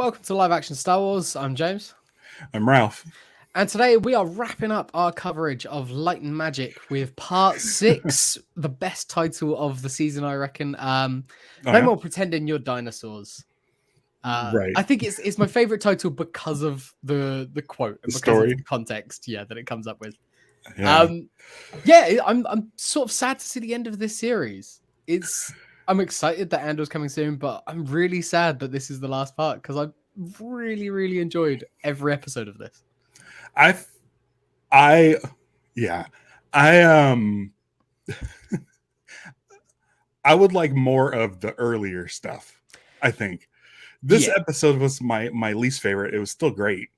welcome to Live Action Star Wars. I'm James. I'm Ralph. And today we are wrapping up our coverage of Light and Magic with part 6, the best title of the season, I reckon. More Pretending You're Dinosaurs. Right. I think it's my favorite title because of the quote and The because story. of the context, that it comes up with. Yeah. I'm sort of sad to see the end of this series. I'm excited that Andor's coming soon, but I'm really sad that this is the last part because I really, really enjoyed every episode of this. I I would like more of the earlier stuff. I think this episode was my least favorite. It was still great,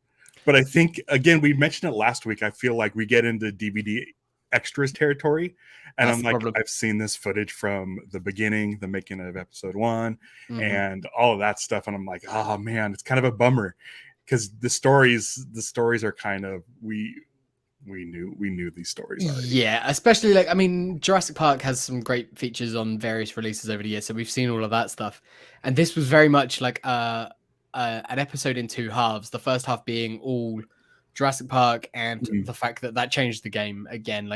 but I think, again, we mentioned it last week. I feel like we get into DVD extras territory, and I'm like, I've seen this footage from the beginning, the making of episode 1, and all of that stuff, and I'm like, oh man, it's kind of a bummer because the stories are kind of we knew these stories already. Yeah, especially Jurassic Park has some great features on various releases over the years, so we've seen all of that stuff, and this was very much like an episode in 2 halves. The first half being all Jurassic Park and the fact that changed the game again.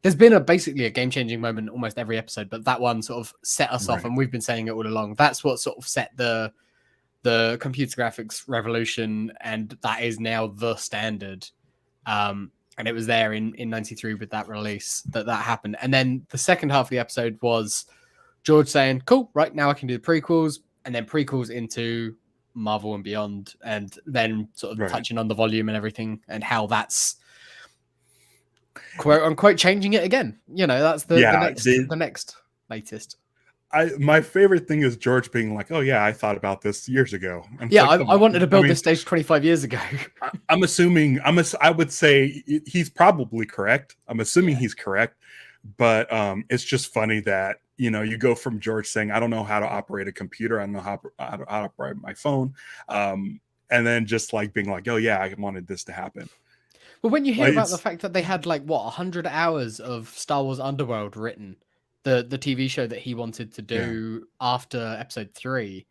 There's been basically a game-changing moment almost every episode, but that one sort of set us off, and we've been saying it all along. That's what sort of set the computer graphics revolution, and that is now the standard. And it was there in 93 with that release that happened. And then the second half of the episode was George saying, cool, right, now I can do the prequels, and then prequels into Marvel and beyond, and then sort of touching on the volume and everything and how that's quote unquote changing it again. That's the next latest. My favorite thing is George being like, oh yeah, I thought about this years ago. I wanted to build this stage 25 years ago. I'm assuming I would say he's probably correct. I'm assuming he's correct, but it's just funny that you go from George saying, I don't know how to operate a computer, I don't know how to operate my phone, and then just like being like, oh yeah, I wanted this to happen. Well, when you hear about the fact that they had 100 hours of Star Wars Underworld written, the TV show that he wanted to do after episode 3,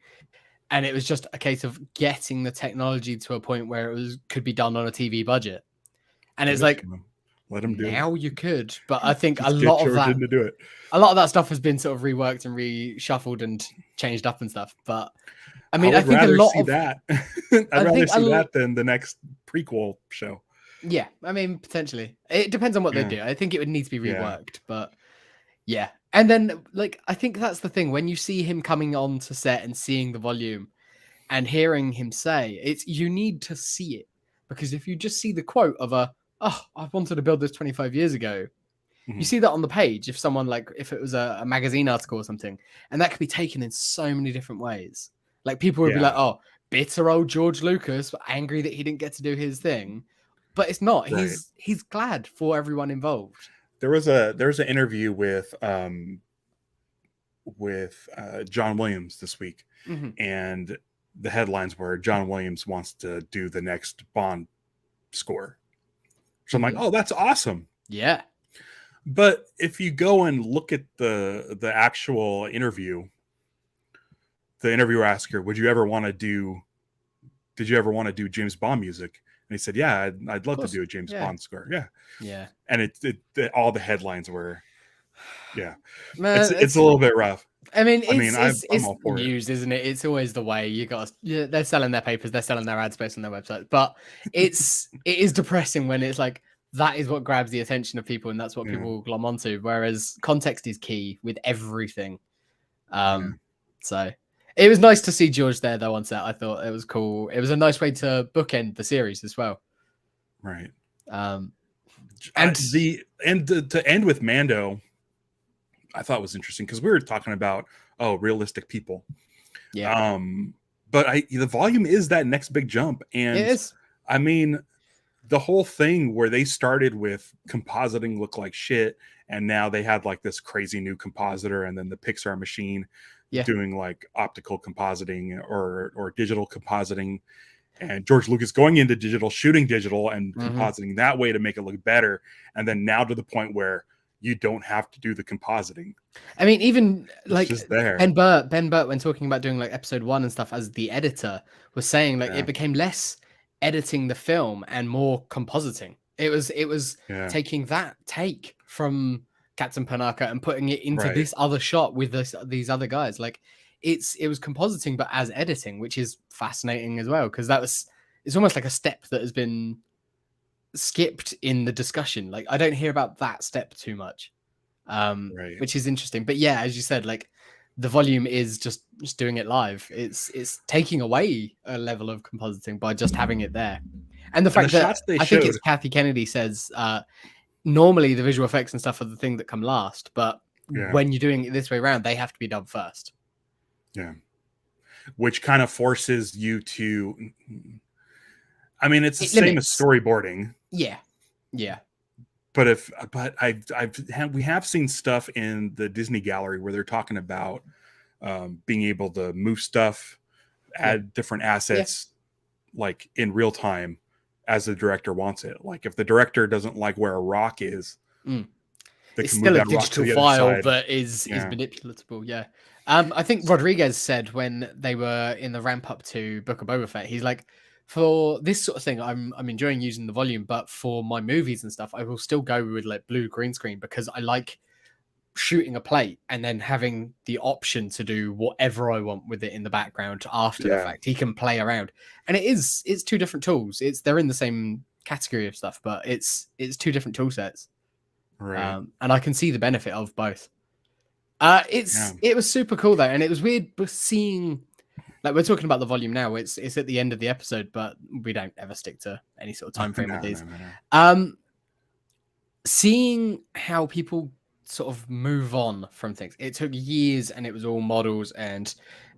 and it was just a case of getting the technology to a point where could be done on a TV budget, and it's like, let him do it. Now you could, but I think a lot of that stuff has been sort of reworked and reshuffled and changed up and stuff. But I mean, I think a lot of that. I'd rather see that than the next prequel show. Yeah, I mean, potentially. It depends on what they do. I think it would need to be reworked, but yeah. And then, I think that's the thing. When you see him coming on to set and seeing the volume and hearing him say, you need to see it. Because if you just see the quote of I wanted to build this 25 years ago, you see that on the page. If someone, if it was a magazine article or something, and that could be taken in so many different ways. People would be like, oh, bitter old George Lucas, angry that he didn't get to do his thing. But it's not. Right. He's glad for everyone involved. There was an interview with John Williams this week, and the headlines were John Williams wants to do the next Bond score. So I'm like, oh, that's awesome. Yeah. But if you go and look at the actual interview, the interviewer asked her, did you ever want to do James Bond music? And he said, yeah, I'd love to do a James Bond score. Yeah. Yeah. And all the headlines were, it's a little bit rough. I'm all for news, isn't it? It's always the way they're selling their papers, they're selling their ad space on their website. But it is depressing when it's like, that is what grabs the attention of people, and that's what people glom onto. Whereas context is key with everything. So it was nice to see George there, though, on set. I thought it was cool. It was a nice way to bookend the series as well. Right. And to end with Mando, I thought was interesting because we were talking about realistic people. Yeah. But the volume is that next big jump, and it is. I mean, the whole thing where they started with compositing look like shit, and now they had this crazy new compositor, and then the Pixar machine doing optical compositing or digital compositing, and George Lucas going into digital, shooting digital and compositing that way to make it look better. And then now to the point where you don't have to do the compositing. I mean, even It's like just there. Ben Burt, when talking about doing like episode 1 and stuff as the editor, was saying like Yeah. it became less editing the film and more compositing. It was Yeah. taking that take from Captain Panaka and putting it into Right. this other shot with these other guys. Like it was compositing, but as editing, which is fascinating as well, because it's almost like a step that has been skipped in the discussion. Like I don't hear about that step too much. Right. Which is interesting. But yeah, as you said, like the volume is just doing it live. It's taking away a level of compositing by just having it there. And the fact that shots they I think showed, it's Kathy Kennedy says normally the visual effects and stuff are the thing that come last, but yeah, when you're doing it this way around, they have to be done first. yeah, which kind of forces you to. I mean, it's the same as storyboarding. Yeah, yeah. But we have seen stuff in the Disney Gallery where they're talking about being able to move stuff, add different assets, like in real time, as the director wants it. Like if the director doesn't like where a rock is, it's still a digital file that is manipulatable. Yeah. I think Rodriguez said when they were in the ramp up to Book of Boba Fett, he's like, for this sort of thing, I'm enjoying using the volume, but for my movies and stuff, I will still go with like blue green screen because I like shooting a plate and then having the option to do whatever I want with it in the background after the fact. He can play around, and it's two different tools. They're in the same category of stuff, but it's two different tool sets. Right. And I can see the benefit of both. It was super cool though, and it was weird seeing. Like we're talking about the volume now, it's at the end of the episode, but we don't ever stick to any sort of time frame with these. No. Seeing how people sort of move on from things. It took years, and it was all models and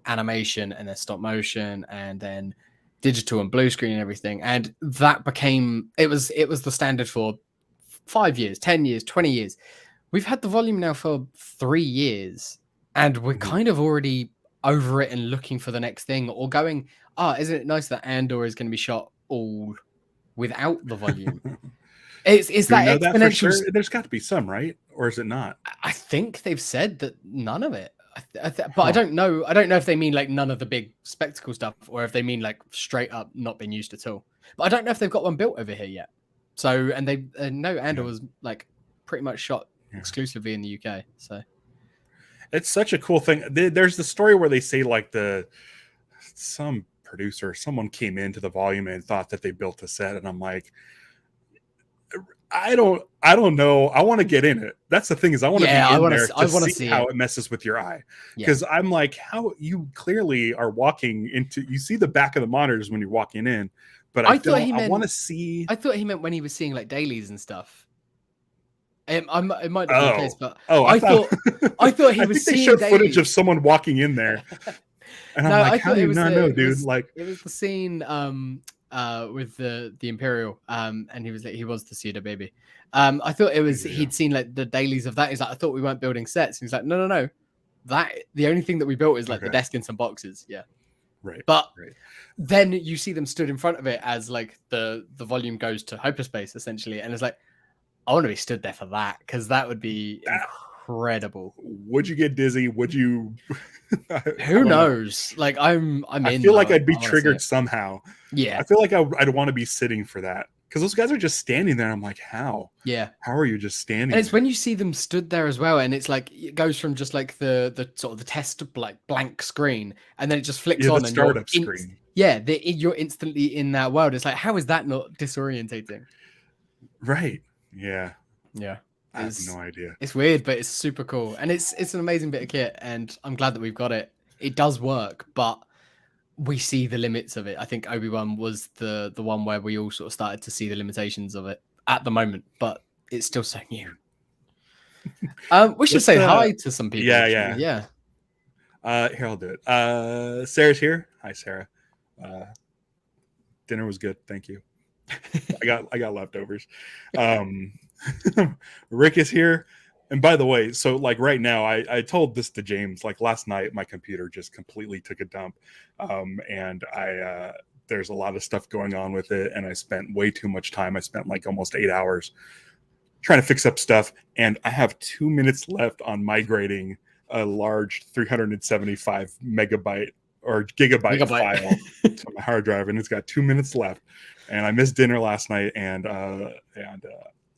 animation, and then stop motion, and then digital and blue screen and everything. And that became it was the standard for 5 years, 10 years, 20 years. We've had the volume now for 3 years, and we're kind of already over it and looking for the next thing, or going, isn't it nice that Andor is going to be shot all without the volume? Is that exponential? Sure? There's got to be some, right? Or is it not? I think they've said that none of it. But I don't know. I don't know if they mean like none of the big spectacle stuff, or if they mean like straight up not been used at all. But I don't know if they've got one built over here yet. So, and they know Andor was like pretty much shot exclusively in the UK. So it's such a cool thing. There's the story where they say like some producer, someone came into the volume and thought that they built a set, and I'm like, I don't know. I want to get in it. That's the thing, is I want to be in there to see how it messes with your eye. Because I'm like, how you clearly are walking into, you see the back of the monitors when you're walking in, but I want to see. I thought he meant when he was seeing like dailies and stuff. It might not be the case, but I thought he was seeing showed footage of someone walking in there, and I'm like, how do you not know, dude? Like it was the scene with the Imperial, and he was to see the baby. I thought it was he'd seen like the dailies of that. He's like, I thought we weren't building sets. And he's like, no. That the only thing that we built is like the desk and some boxes. Yeah. Right. But then you see them stood in front of it as like the volume goes to hyperspace essentially, and it's like, I want to be stood there for that, because that would be incredible. Would you get dizzy? Would you? Who knows? Like I'm I feel like I'd be triggered somehow. Yeah. I feel like I'd want to be sitting for that, because those guys are just standing there. I'm like, how? Yeah. How are you just standing? And it's when you see them stood there as well, and it's like it goes from just like the sort of the test like blank screen, and then it just flicks on the and startup screen. You're instantly in that world. It's like, how is that not disorientating? Right. Yeah. I have no idea. It's weird, but it's super cool, and it's an amazing bit of kit, and I'm glad that we've got it. It does work, but we see the limits of it. I think Obi-Wan was the one where we all sort of started to see the limitations of it at the moment, but it's still so new. We should say hi to some people. Yeah. Here, I'll do it. Sarah's here. Hi, Sarah. Dinner was good. Thank you. I got leftovers. Rick is here. And by the way, so like right now, I told this to James, like last night, my computer just completely took a dump. And there's a lot of stuff going on with it. And I spent way too much time. I spent like almost 8 hours trying to fix up stuff, and I have 2 minutes left on migrating a large 375 megabyte or gigabyte file to my hard drive, and it's got 2 minutes left. And I missed dinner last night, and I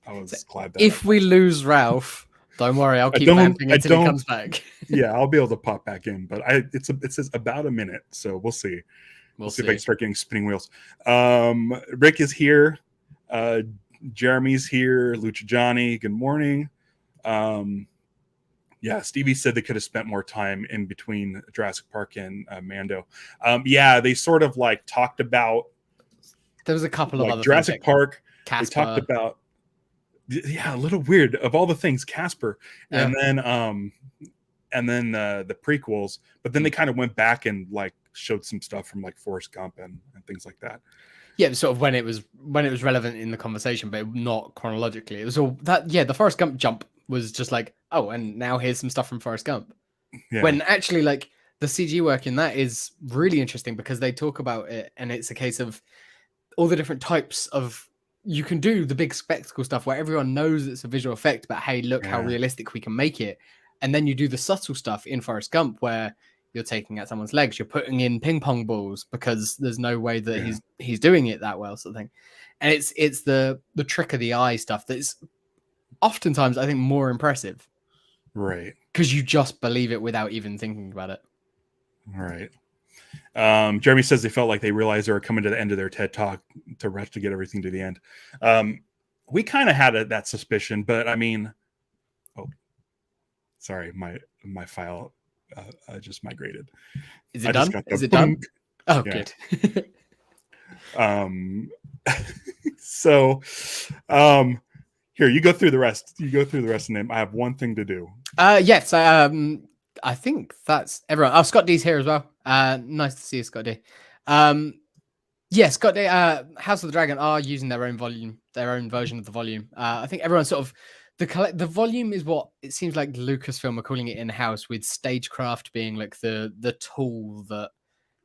was glad that if we lose Ralph, don't worry, I'll keep vamping until he comes back. Yeah, I'll be able to pop back in, but it says about a minute, so we'll see. We'll see if I can start getting spinning wheels. Rick is here. Jeremy's here. Lucha Johnny, good morning. Yeah, Stevie said they could have spent more time in between Jurassic Park and Mando. Yeah, they sort of like talked about. There was a couple of other Jurassic things, Park. Casper. They talked about. Yeah, a little weird of all the things, Casper, and then the prequels. But then they kind of went back and like showed some stuff from like Forrest Gump and things like that. Yeah, sort of when it was relevant in the conversation, but not chronologically. It was all that. Yeah, the Forrest Gump jump was just like, oh, and now here's some stuff from Forrest Gump. Yeah. When actually, like, the CG work in that is really interesting because they talk about it, and it's a case of all the different types of. You can do the big spectacle stuff where everyone knows it's a visual effect, but hey, look how realistic we can make it. And then you do the subtle stuff in Forrest Gump where you're taking out someone's legs, you're putting in ping pong balls because there's no way that he's doing it that well, sort of thing. And it's the trick of the eye stuff that's oftentimes, I think, more impressive. Right. Because you just believe it without even thinking about it. Right. Jeremy says they felt like they realized they were coming to the end of their TED Talk to rush to get everything to the end. We kind of had that suspicion, but I mean, sorry, my file just migrated. Is it done? Is it done? Oh, good. So, here, you go through the rest. You go through the rest of them. I have one thing to do. Yes. I think that's everyone. Oh, Scott D's here as well. Nice to see you, Scott D. Scott D. House of the Dragon are using their own version of the volume. I think everyone sort of the volume is what it seems like Lucasfilm are calling it in-house, with stagecraft being like the tool that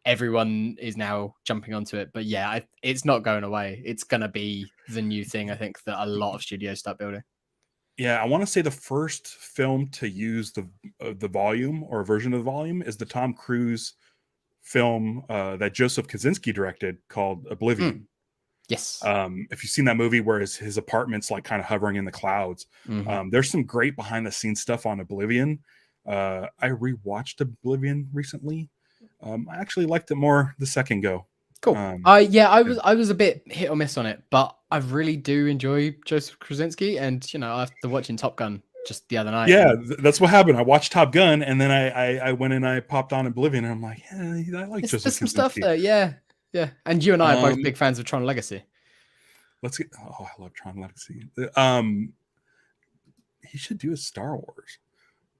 everyone is now jumping onto it. But yeah, it's not going away. It's gonna be the new thing. I think that a lot of studios start building. Yeah, I want to say the first film to use the volume or a version of the volume is the Tom Cruise film that Joseph Kosinski directed called Oblivion. Yes. If you've seen that movie where his apartment's like kind of hovering in the clouds, there's some great behind the scenes stuff on Oblivion. I rewatched Oblivion recently. I actually liked it more the second go. Cool. I was a bit hit or miss on it, but I really do enjoy Joseph Krasinski, and after watching Top Gun just the other night. Yeah, that's what happened. I watched Top Gun, and then I went and I popped on Oblivion, and I'm like, yeah, I like Joseph Krasinski. There's some stuff there, yeah. And you and I are both big fans of Tron Legacy. I love Tron Legacy. He should do a Star Wars,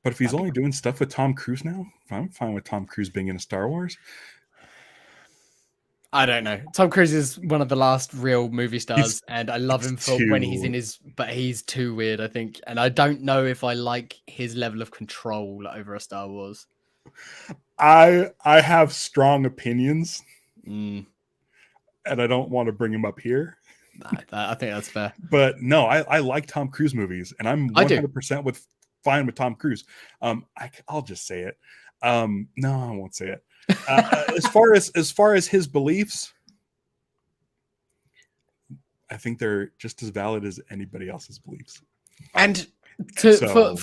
but if he's only doing stuff with Tom Cruise now, I'm fine with Tom Cruise being in a Star Wars. I don't know. Tom Cruise is one of the last real movie stars, and I love him for when he's in but he's too weird, I think. And I don't know if I like his level of control over a Star Wars. I have strong opinions, and I don't want to bring him up here. I think that's fair. But no, I like Tom Cruise movies, and I'm 100% fine with Tom Cruise. I'll just say it. No, I won't say it. As far as his beliefs, I think they're just as valid as anybody else's beliefs. And for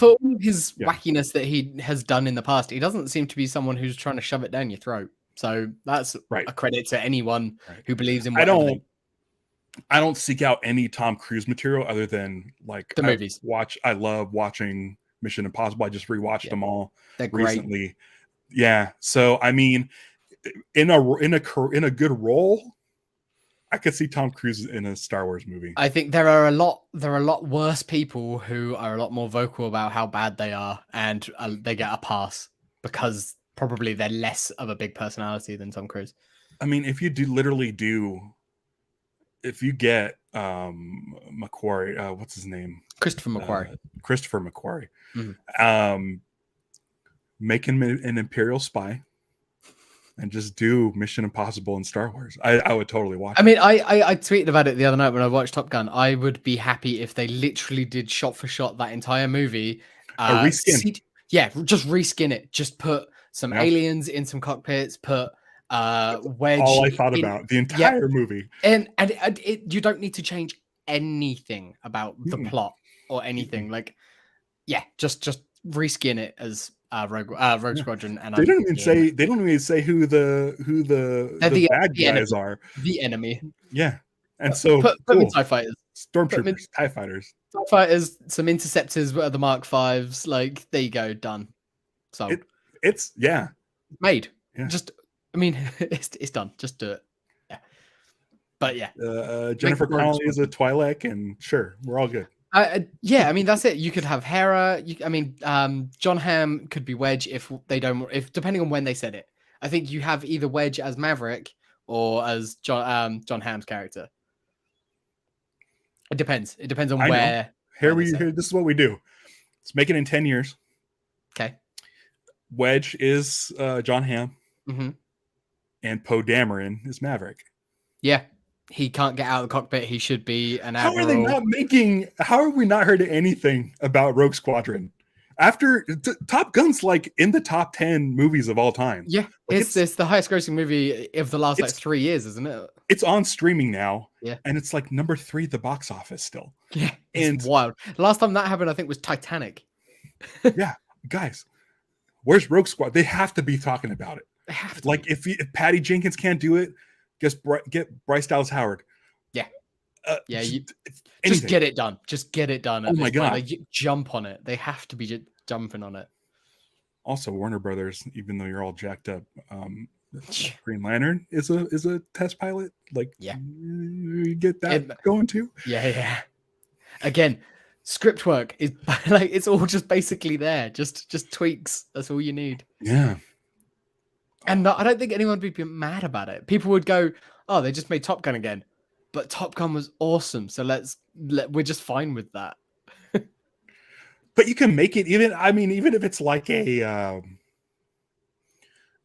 all his wackiness that he has done in the past, he doesn't seem to be someone who's trying to shove it down your throat. So that's a credit to anyone who believes in what I don't seek out any Tom Cruise material other than like the movies. I love watching Mission Impossible. I just rewatched them all recently. Great. Yeah. So I mean, in a good role, I could see Tom Cruise in a Star Wars movie. I think there are a lot worse people who are a lot more vocal about how bad they are, and they get a pass because probably they're less of a big personality than Tom Cruise. I mean, if you get McQuarrie, what's his name? Christopher McQuarrie. Christopher McQuarrie. Mm-hmm. Make him an Imperial spy. and just do Mission Impossible and Star Wars. I would totally watch. I mean, I tweeted about it the other night when I watched Top Gun. I would be happy if they literally did shot for shot that entire movie. A reskin. Just reskin it. Just put some aliens in some cockpits. Put Wedge. All I thought about the entire movie. And you don't need to change anything about the plot or anything. Like, just reskin it as Rogue Squadron. And they don't even say who the bad guys are. The enemy. Yeah, and so put in TIE fighters, stormtroopers, TIE fighters, some interceptors, the Mark Vs. Like, there you go, done. So it's made. Yeah. Just, I mean, it's done. Just do it. Yeah. But yeah, Jennifer Connelly is a Twi'lek, and sure, we're all good. Yeah, I mean, that's it. You could have Hera. John Hamm could be Wedge if depending on when they said it. I think you have either Wedge as Maverick or as John Hamm's character. It depends. It depends on where. This is what we do. Let's make it in 10 years. Okay. Wedge is John Hamm, and Poe Dameron is Maverick. Yeah. He can't get out of the cockpit. He should be an admiral. How are we not heard anything about Rogue Squadron? After Top Gun's like in the top 10 movies of all time. Yeah, it's the highest grossing movie of the last 3 years, isn't it? It's on streaming now. Yeah. And it's like number 3 at the box office still. Yeah, it's wild. Last time that happened, I think, was Titanic. Yeah, guys, where's Rogue Squad? They have to be talking about it. They have to. Like, if Patty Jenkins can't do it, get Bryce Dallas Howard. Yeah. Just get it done. Just get it done. Oh my God. Like, jump on it. They have to be jumping on it. Also, Warner Brothers, even though you're all jacked up, Green Lantern is a test pilot. Like, you get that going too. Yeah. Again, script work is like, it's all just basically there. Just tweaks. That's all you need. Yeah. And I don't think anyone would be mad about it. People would go, "Oh, they just made Top Gun again," but Top Gun was awesome. So we're just fine with that. But you can make it even if it's like a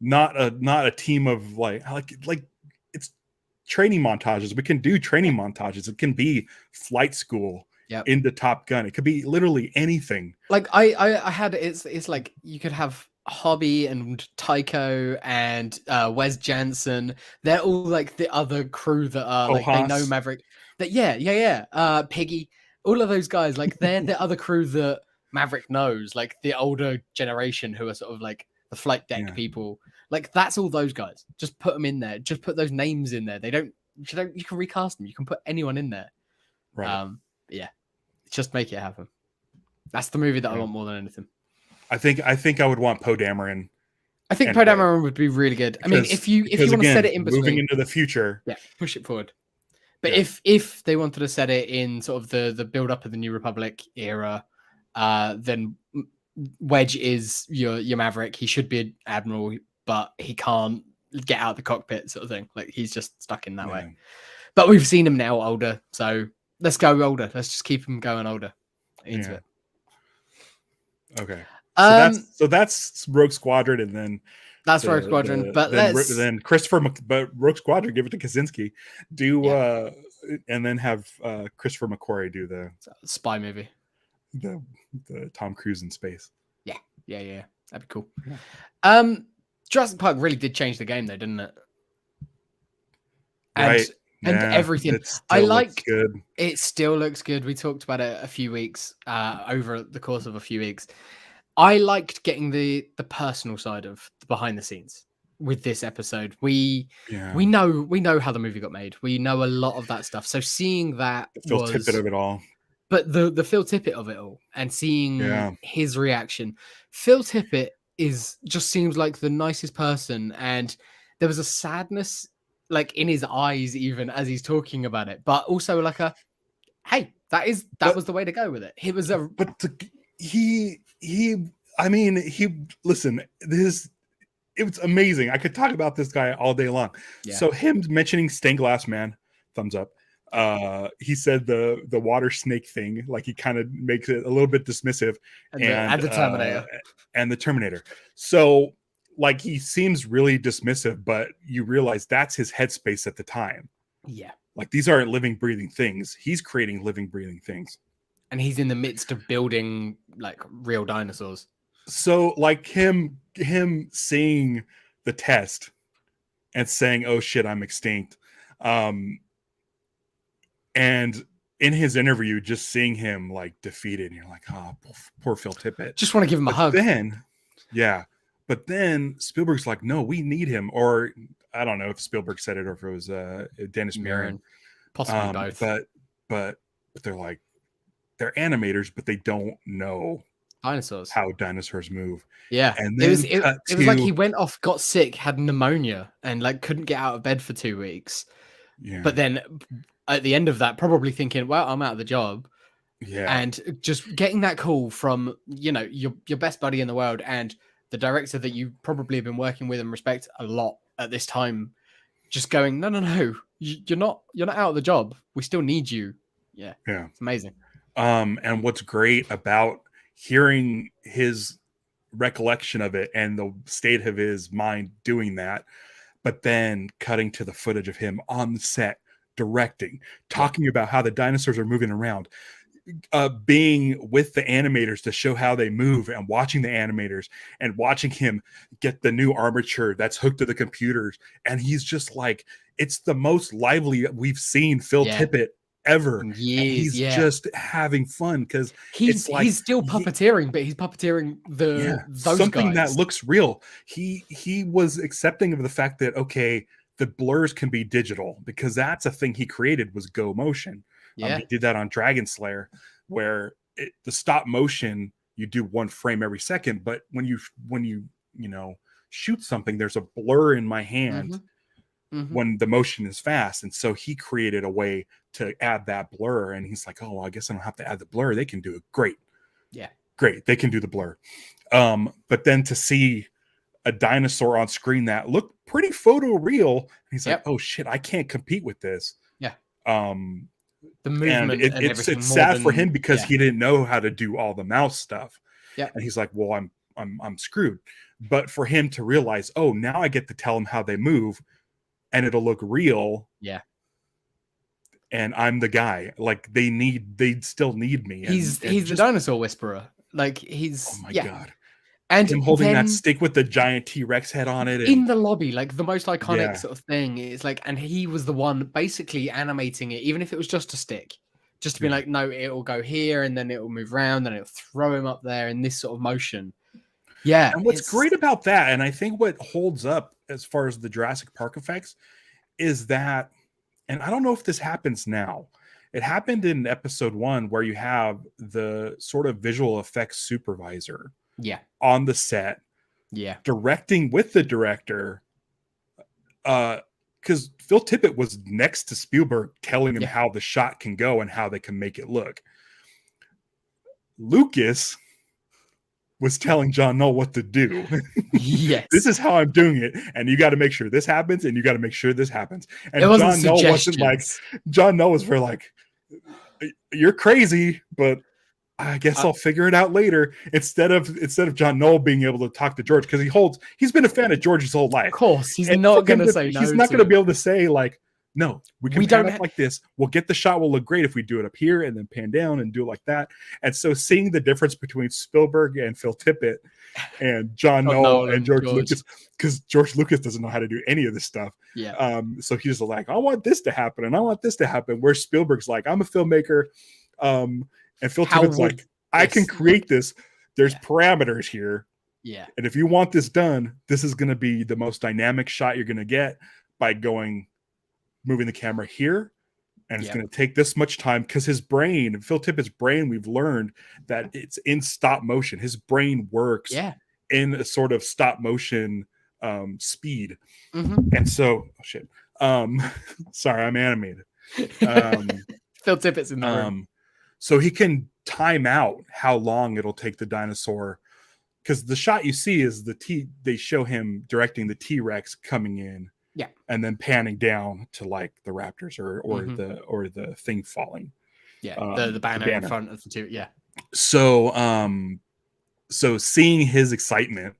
not a team of like it's training montages. We can do training montages. It can be flight school into Top Gun. It could be literally anything. Like I had it's like you could have Hobby and Tycho and Wes Jansen. They're all like the other crew that are like they know Maverick. That Piggy, all of those guys, like they're the other crew that Maverick knows, like the older generation who are sort of like the flight deck people. Like, that's all those guys. Just put them in there. Just put those names in there. You can recast them. You can put anyone in there. Right. Just make it happen. That's the movie that I want more than anything. I think I would want Poe Dameron. I think Poe Dameron would be really good. I mean, if you want to set it in between, moving into the future, push it forward. But if they wanted to set it in sort of the build up of the New Republic era, then Wedge is your Maverick. He should be an admiral, but he can't get out of the cockpit, sort of thing. Like, he's just stuck in that way. But we've seen him now older, so let's go older. Let's just keep him going older into it. Okay. So that's Rogue Squadron, and then that's Rogue Squadron. But then but Rogue Squadron, give it to Kaczynski. And then have Christopher McQuarrie do the spy movie, the Tom Cruise in space. Yeah. That'd be cool. Yeah. Jurassic Park really did change the game, though, didn't it? And everything. I like. It still looks good. We talked about it a few weeks over the course of a few weeks. I liked getting the personal side of the behind the scenes with this episode. We know how the movie got made. We know a lot of that stuff. So seeing that Phil Tippett of it all. But the Phil Tippett of it all, and seeing his reaction. Phil Tippett just seems like the nicest person, and there was a sadness like in his eyes even as he's talking about it, but also like hey, that was the way to go with it. It was it was amazing. I could talk about this guy all day long. So him mentioning stained glass man, thumbs up. He said the water snake thing, like he kind of makes it a little bit dismissive, and the Terminator. So like he seems really dismissive, but you realize that's his headspace at the time. Yeah. Like these aren't living, breathing things. He's creating living, breathing things. And he's in the midst of building like real dinosaurs. So like him seeing the test and saying, "Oh shit, I'm extinct," and in his interview, just seeing him like defeated, and you're like, "Oh, poor Phil Tippett." Just want to give him a hug. Then, yeah, but then Spielberg's like, "No, we need him." Or I don't know if Spielberg said it or if it was Dennis Muren, possibly both. But they're like, they're animators, but they don't know dinosaurs, how dinosaurs move. Yeah, and then it was like he went off, got sick, had pneumonia, and like couldn't get out of bed for 2 weeks. Yeah. But then at the end of that, probably thinking, well, I'm out of the job. Yeah. And just getting that call from, you know, your best buddy in the world and the director that you probably have been working with and respect a lot at this time, just going, no, you're not out of the job. We still need you. Yeah. It's amazing. And what's great about hearing his recollection of it and the state of his mind doing that, but then cutting to the footage of him on the set directing, talking about how the dinosaurs are moving around, being with the animators to show how they move, and watching the animators and watching him get the new armature that's hooked to the computers. And he's just like, it's the most lively we've seen Phil Tippett ever. He's just having fun because he's still puppeteering, but he's puppeteering those something guys. that looks real. He was accepting of the fact that, okay, the blurs can be digital, because that's a thing he created, was Go Motion. He did that on Dragon Slayer, where the stop motion, you do 1 frame every second, but when you shoot something, there's a blur in my hand when the motion is fast. And so he created a way to add that blur, and he's like, oh, well, I guess I don't have to add the blur. They can do it. Great. They can do the blur. But then to see a dinosaur on screen that looked pretty photoreal, he's like, oh shit, I can't compete with this. The movement and it's sad for him because he didn't know how to do all the mouse stuff. And he's like, well, I'm screwed. But for him to realize, oh, now I get to tell him how they move and it'll look real. And I'm the guy. Like they still need me. He's the dinosaur whisperer. Like he's oh my god. And him holding that stick with the giant T-Rex head on it in the lobby, like the most iconic sort of thing. It's like, and he was the one basically animating it, even if it was just a stick, just to be like, no, it'll go here and then it'll move around and it'll throw him up there in this sort of motion. And what's great about that, and I think what holds up as far as the Jurassic Park effects, is that, and I don't know if this happens now, it happened in episode 1 where you have the sort of visual effects supervisor on the set, directing with the director, because Phil Tippett was next to Spielberg telling him how the shot can go and how they can make it look. Lucas was telling John Knoll what to do. This is how I'm doing it, and you got to make sure this happens, and you got to make sure this happens. And John Knoll wasn't like, John Knoll was for like, you're crazy, but I guess I'll figure it out later. Instead of John Knoll being able to talk to George, because he's been a fan of George his whole life. Of course, he's not going to say no. He's not going to be able to say like, no, we don't it like this. We'll get the shot. Will look great if we do it up here and then pan down and do it like that. And so seeing the difference between Spielberg and Phil Tippett and John Knoll and George Lucas, because George Lucas doesn't know how to do any of this stuff. So he's like, I want this to happen and I want this to happen. Where Spielberg's like, I'm a filmmaker. And Phil Tippett's like, I can create this. There's parameters here. And if you want this done, this is going to be the most dynamic shot you're going to get by moving the camera here. And it's going to take this much time, because his brain, Phil Tippett's brain, we've learned that it's in stop motion. His brain works in a sort of stop motion speed. And so, sorry, I'm animated. Phil Tippett's in the room. So he can time out how long it'll take the dinosaur, because the shot you see is they show him directing the T-Rex coming in, and then panning down to like the raptors or the thing falling, the banner in front of the two, So so seeing his excitement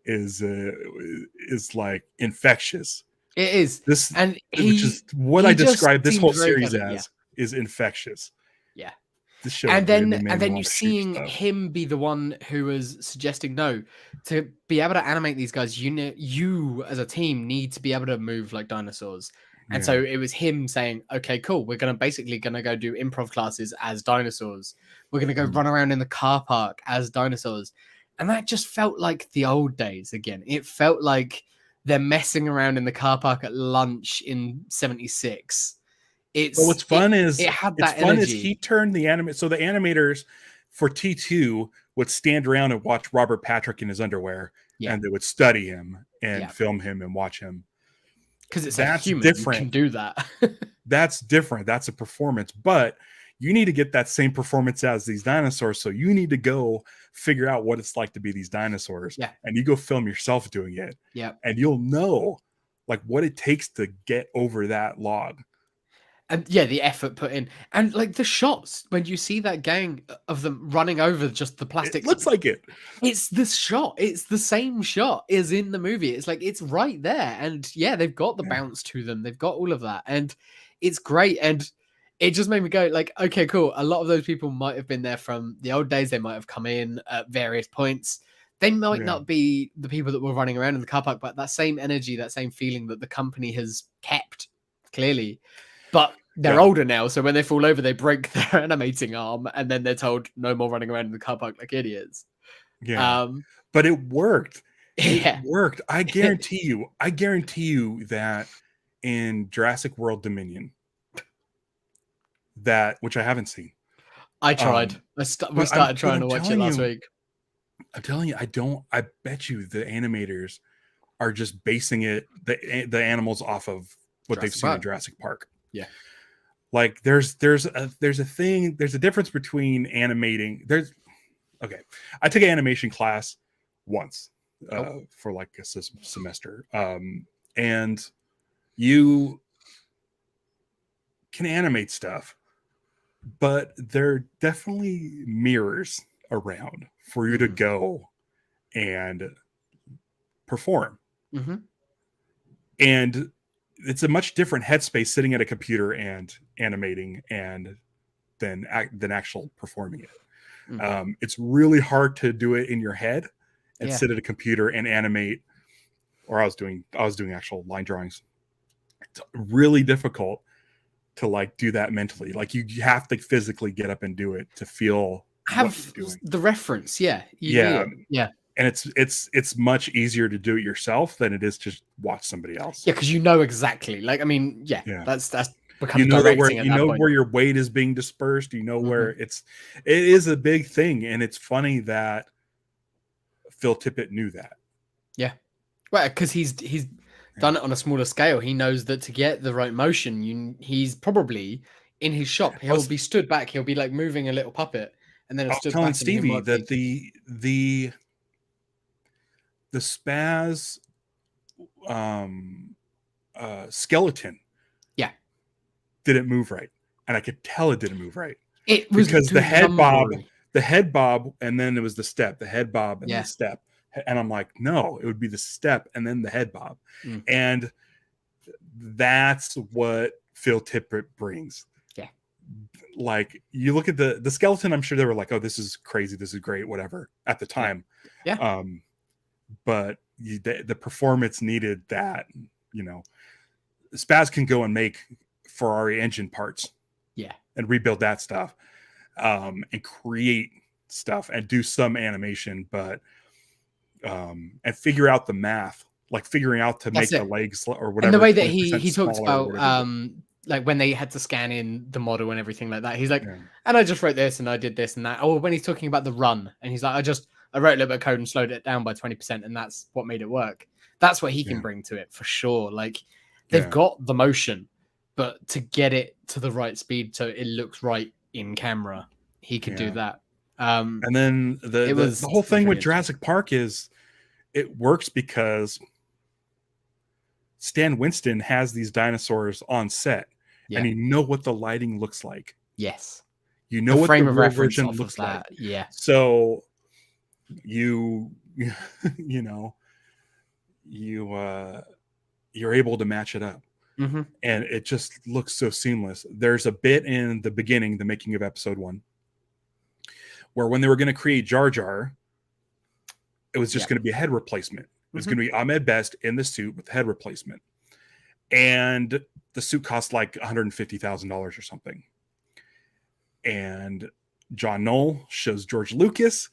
is like infectious. It is. This, And which is what he I just describe this seemed whole very series clever. Yeah. as, is infectious. Yeah. This show And really then made me you want to shoot seeing stuff. him be the one who was suggesting no, to be able to animate these guys, you as a team need to be able to move like dinosaurs. And Yeah. so it was him saying, okay, cool, we're gonna go do improv classes as dinosaurs. We're gonna go run around in the car park as dinosaurs. And that just felt like the old days again. It felt like they're messing around in the car park at lunch in 76. But what's fun is It had that he energy. turned so the animators for T2 would stand around and watch Robert Patrick in his underwear, Yeah. and they would study him and Yeah. film him and watch him. Because it's That's a human. different. You can do that. That's different. That's a performance. But you need to get that same performance as these dinosaurs. So you need to go figure out what it's like to be these dinosaurs. Yeah. And you go film yourself doing it. Yeah. And you'll know like what it takes to get over that log. And yeah, the effort put in. And like the shots, when you see that gang of them running over just the plastic. It looks like it. It's this shot. It's the same shot as in the movie. It's like, it's right there. And yeah, they've got the bounce to them. They've got all of that. And it's great. And it just made me go like, okay, cool. A lot of those people might have been there from the old days. They might have come in at various points. They might not be the people that were running around in the car park, but that same energy, that same feeling that the company has kept, clearly. But they're older now, so when they fall over, they break their animating arm, and then they're told no more running around in the car park like idiots. Yeah. But it worked. It worked. I guarantee you that in Jurassic World Dominion, which I haven't seen. I tried. We started trying to watch it last week. I'm telling you, I bet you the animators are just basing the animals off of what they've seen in Jurassic Park. Yeah. Like there's a difference between animating. Okay. I took an animation class once for like a semester. And you can animate stuff, but there are definitely mirrors around for you to go and perform. Mm-hmm. And it's a much different headspace sitting at a computer and animating than actual performing it. Mm-hmm. It's really hard to do it in your head and sit at a computer and animate. Or I was doing actual line drawings. It's really difficult to like do that mentally. Like you have to physically get up and do it to feel have the reference. Yeah. Yeah. And it's much easier to do it yourself than it is to watch somebody else. Yeah, because you know exactly. Like, I mean, that's becomes where your weight is being dispersed. You know where it is a big thing, and it's funny that Phil Tippett knew that. Yeah, well, because he's done it on a smaller scale. He knows that to get the right motion, he's probably in his shop. He'll be stood back. He'll be like moving a little puppet, and then I was telling Stevie that the spaz skeleton didn't move right, and I could tell it didn't move right. It was because the head bob, and then it was the step, the head bob and the step, and I'm like, no, it would be the step and then the head bob, and that's what Phil Tippett brings. Yeah, like you look at the skeleton, I'm sure they were like, oh, this is crazy, this is great, whatever at the time. Yeah. But the performance needed that, Spaz can go and make Ferrari engine parts, and rebuild that stuff, and create stuff and do some animation, but and figure out the math, like figuring out to make the legs or whatever. And the way that he talks about like when they had to scan in the model and everything like that, he's like, and I just wrote this and I did this and that. Or when he's talking about the run, and he's like, I wrote a little bit of code and slowed it down by 20%, and that's what made it work. That's what he can bring to it for sure. Like they've got the motion, but to get it to the right speed so it looks right in camera, he could do that. And then the whole thing with Jurassic Park is it works because Stan Winston has these dinosaurs on set, and you know what the lighting looks like. Yes. You know what the real version looks like. Yeah. So you know, you're able to match it up. Mm-hmm. And it just looks so seamless. There's a bit in the beginning, the making of episode 1, where when they were going to create Jar Jar, it was just going to be a head replacement. It was going to be Ahmed Best in the suit with head replacement. And the suit cost like $150,000 or something. And John Knoll shows George Lucas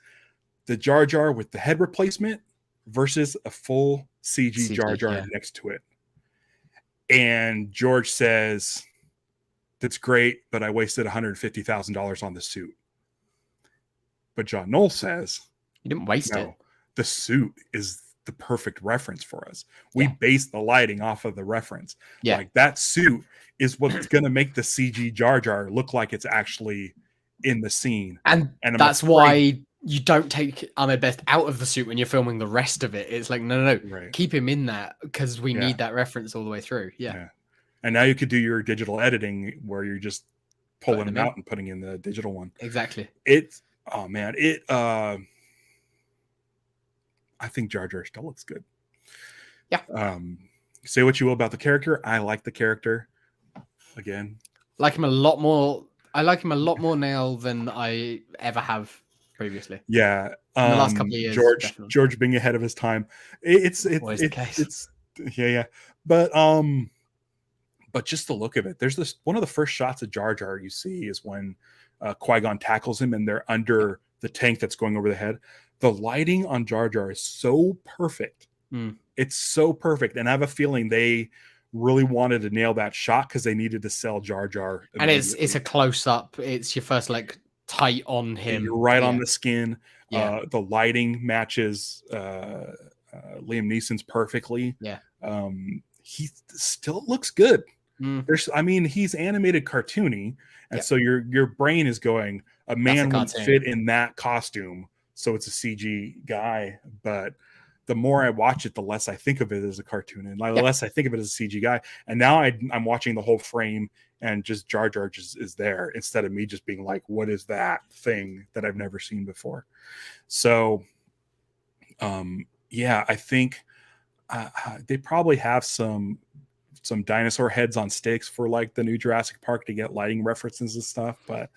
the Jar Jar with the head replacement versus a full CG Jar Jar next to it. And George says, that's great, but I wasted $150,000 on the suit. But John Knoll says, you didn't waste it. The suit is the perfect reference for us. We base the lighting off of the reference. Yeah. Like that suit is what's going to make the CG Jar Jar look like it's actually in the scene. And that's why you don't take Ahmed Best out of the suit when you're filming the rest of it. It's like, no. Right. Keep him in that because we need that reference all the way through. Yeah. And now you could do your digital editing where you're just pulling them out and putting in the digital one. Exactly. I think Jar Jar still looks good. Yeah. Say what you will about the character. I like the character. Again. I like him a lot more now than I ever have previously. Yeah. In the last couple of years. George being ahead of his time. It's the case. Yeah. But just the look of it. There's this one of the first shots of Jar Jar you see is when Qui-Gon tackles him and they're under the tank that's going over the head. The lighting on Jar Jar is so perfect. It's so perfect. And I have a feeling they really wanted to nail that shot because they needed to sell Jar Jar. And it's a close up. It's your first like tight on him. You're right on the skin. The lighting matches Liam Neeson's perfectly. Yeah. He still looks good. He's animated cartoony. And so your brain is going, a man would fit in that costume. So it's a CG guy, but the more I watch it, the less I think of it as a cartoon, and the less I think of it as a CG guy. And now I'm watching the whole frame, and just Jar Jar just is there instead of me just being like, "What is that thing that I've never seen before?" So, I think they probably have some dinosaur heads on sticks for like the new Jurassic Park to get lighting references and stuff, but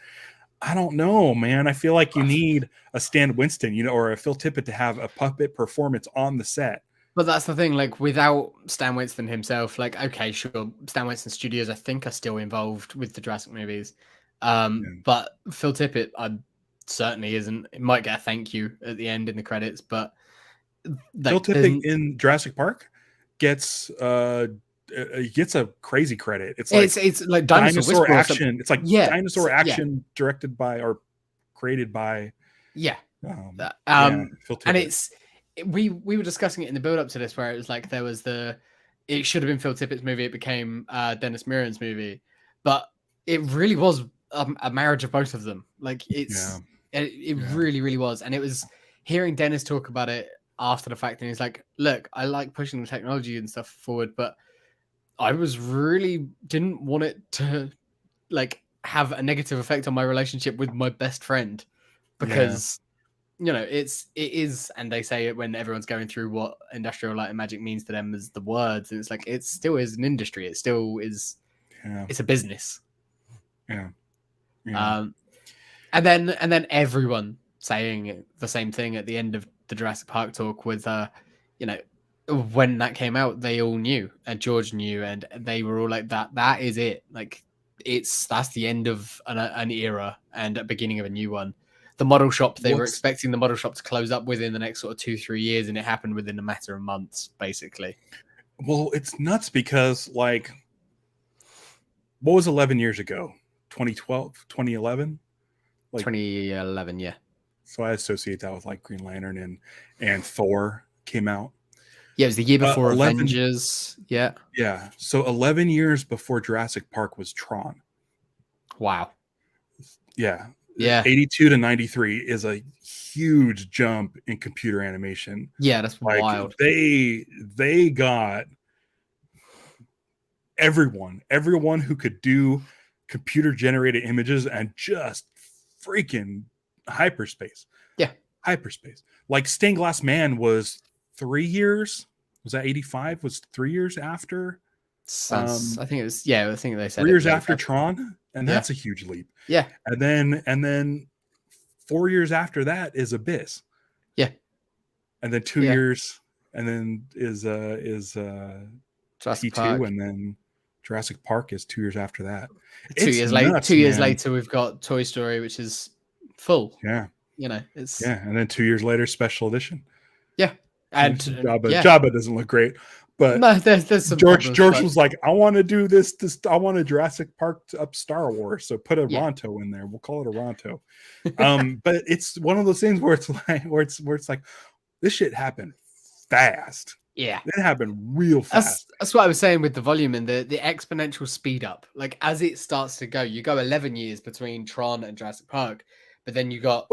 I don't know, man. I feel like you need a Stan Winston, or a Phil Tippett to have a puppet performance on the set. But that's the thing, like without Stan Winston himself, like, okay, sure, Stan Winston Studios, I think, are still involved with the Jurassic movies. But Phil Tippett, certainly isn't. It might get a thank you at the end in the credits, but Phil Tippett in Jurassic Park gets a crazy credit. It's like dinosaur action. It's like dinosaur action directed by or created by Phil Tippett. And we were discussing it in the build up to this where it was like it should have been Phil Tippett's movie, it became Dennis Muren's movie, but it really was a marriage of both of them. Like it really, really was. And it was hearing Dennis talk about it after the fact, and he's like, look, I like pushing the technology and stuff forward, but I didn't want it to like have a negative effect on my relationship with my best friend, because it is, and they say it when everyone's going through what Industrial Light and Magic means to them as the words, and it's like it still is an industry, it still is, it's a business. And then everyone saying the same thing at the end of the Jurassic Park talk with when that came out, they all knew, and George knew, and they were all like, that is it. Like that's the end of an era and a beginning of a new one. The model shop, they were expecting the model shop to close up within the next sort of 2-3 years, and it happened within a matter of months, basically. Well, it's nuts because like, what was 11 years ago? 2012, 2011? Like 2011, yeah. So I associate that with like Green Lantern and Thor came out. Yeah, it was the year before Avengers. Yeah. Yeah. So 11 years before Jurassic Park was Tron. Wow. Yeah. Yeah. 82 to 93 is a huge jump in computer animation. Yeah, that's wild. They got everyone who could do computer generated images and just freaking hyperspace. Yeah. Hyperspace. Like Stained Glass Man was 3 years Was that 85? Was 3 years after? I think it was. Yeah, I think they said 3 it years was after 85. Tron, and Yeah. that's a huge leap. Yeah. And then 4 years after that is Abyss. Yeah. And then 2 Yeah. years, and then is Jurassic T2, Park. and then Jurassic Park is 2 years after that. 2 It's years later. nuts, 2 years man. later, we've got Toy Story, which is full. Yeah. You know, it's Yeah, and then 2 years later, special edition. yeah, and Jabba, yeah. Jabba doesn't look great, but No, there's some George problems, but was like, I want to do this. I want a Jurassic Park up Star Wars, so put a yeah. Ronto in there. We'll call it a Ronto. But it's one of those things where it's like this shit happened fast. Yeah, it happened real fast. That's what I was saying with the volume and the exponential speed up. Like as it starts to go, you go 11 years between Tron and Jurassic Park, but then you got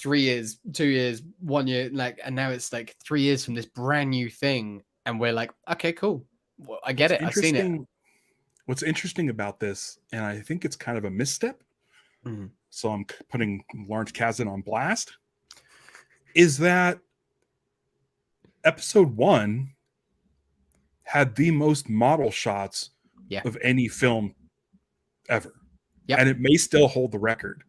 3 years, 2 years, 1 year, like, and now it's like 3 years from this brand new thing, and we're like, okay, cool, well, I get it, I've seen it. What's interesting about this, and I think it's kind of a misstep, so I'm putting Lawrence Kasdan on blast, is that episode 1 had the most model shots of any film ever. And it may still hold the record.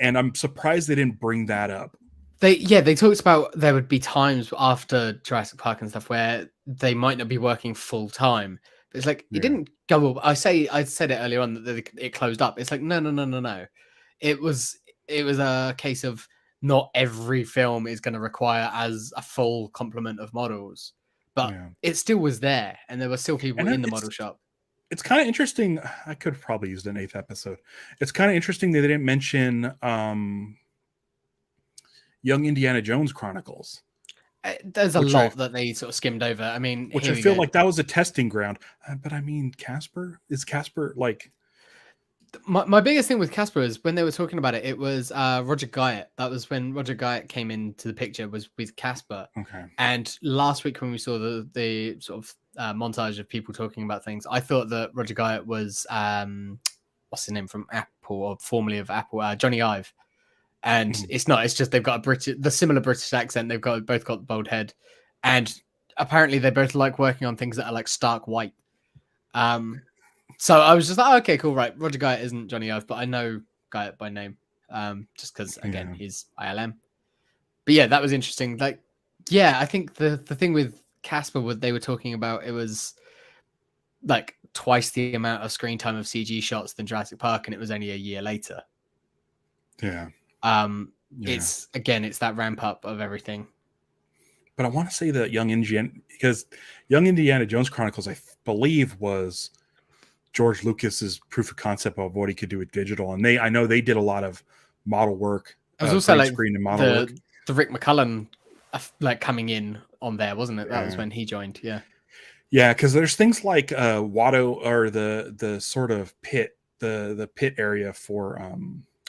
And I'm surprised they didn't bring that up. They talked about there would be times after Jurassic Park and stuff where they might not be working full time. But it's like it didn't go up. I said it earlier on that it closed up. It's like no. It was a case of not every film is going to require as a full complement of models, but it still was there, and there were still people in the model shop. It's kind of interesting. I could have probably used an 8th episode. It's kind of interesting that they didn't mention Young Indiana Jones Chronicles. There's a lot that they sort of skimmed over. I mean, which I feel like that was a testing ground. But I mean, Casper like. My biggest thing with Casper is when they were talking about it, it was Roger Guyatt. That was when Roger Guyatt came into the picture, was with Casper. Okay. And last week when we saw the sort of montage of people talking about things, I thought that Roger Guyatt was what's his name from Apple, or formerly of Apple, Johnny Ive. And it's not. It's just they've got the similar British accent. They've both got bald head, and apparently they both like working on things that are like stark white. So I was just like, oh, okay, cool, right. Roger Guyatt isn't Johnny Ive, but I know Guyatt by name, just because again he's ILM. But yeah, that was interesting. Like, yeah, I think the thing with Casper, what they were talking about, it was like twice the amount of screen time of CG shots than Jurassic Park, and it was only a year later. Yeah. It's that ramp up of everything. But I want to say that Young Indiana Jones Chronicles, I believe, was George Lucas's proof of concept of what he could do with digital, and I know they did a lot of model work. It was also like screen and model work. The Rick McCullen like coming in on there, wasn't it? That was when he joined. Yeah, because there's things like Watto, or the sort of pit, the pit area for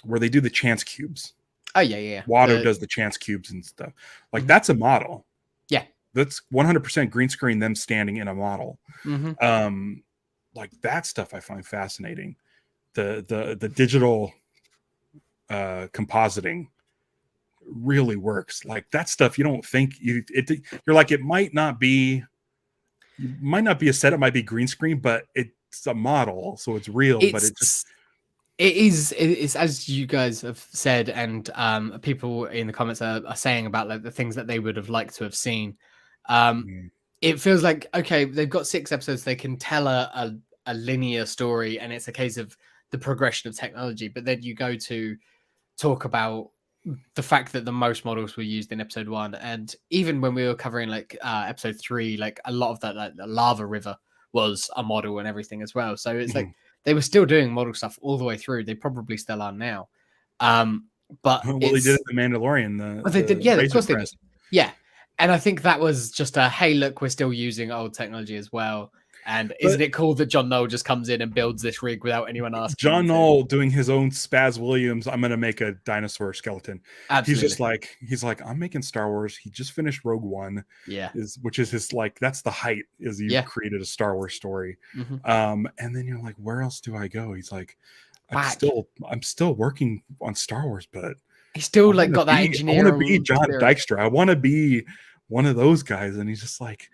where they do the chance cubes. Oh yeah. Watto does the chance cubes and stuff. Like that's a model. Yeah, that's 100% green screen. Them standing in a model. Like that stuff I find fascinating. The digital compositing really works. Like that stuff you don't think you're like, it might not be a set, it might be green screen, but it's a model, so it's real. But it is as you guys have said, and people in the comments are saying about like the things that they would have liked to have seen. It feels like, okay, they've got 6 episodes, they can tell a linear story, and it's a case of the progression of technology. But then you go to talk about the fact that the most models were used in episode 1, and even when we were covering like episode 3, like a lot of that, like the lava river was a model and everything as well. So it's like they were still doing model stuff all the way through. They probably still are now. But well, they did it in The Mandalorian. They did, yeah, of course they did. Yeah. And I think that was just a, hey, look, we're still using old technology as well. And isn't it cool that John Knoll just comes in and builds this rig without anyone asking? John Knoll doing his own Spaz Williams, I'm going to make a dinosaur skeleton. Absolutely. He's like, I'm making Star Wars. He just finished Rogue One. Yeah. Which is his, like, that's the height, is you created a Star Wars story. And then you're like, where else do I go? He's like, I'm still working on Star Wars, but he's still like got that engineer. I want to be John Dykstra. I want to be one of those guys. And he's just like,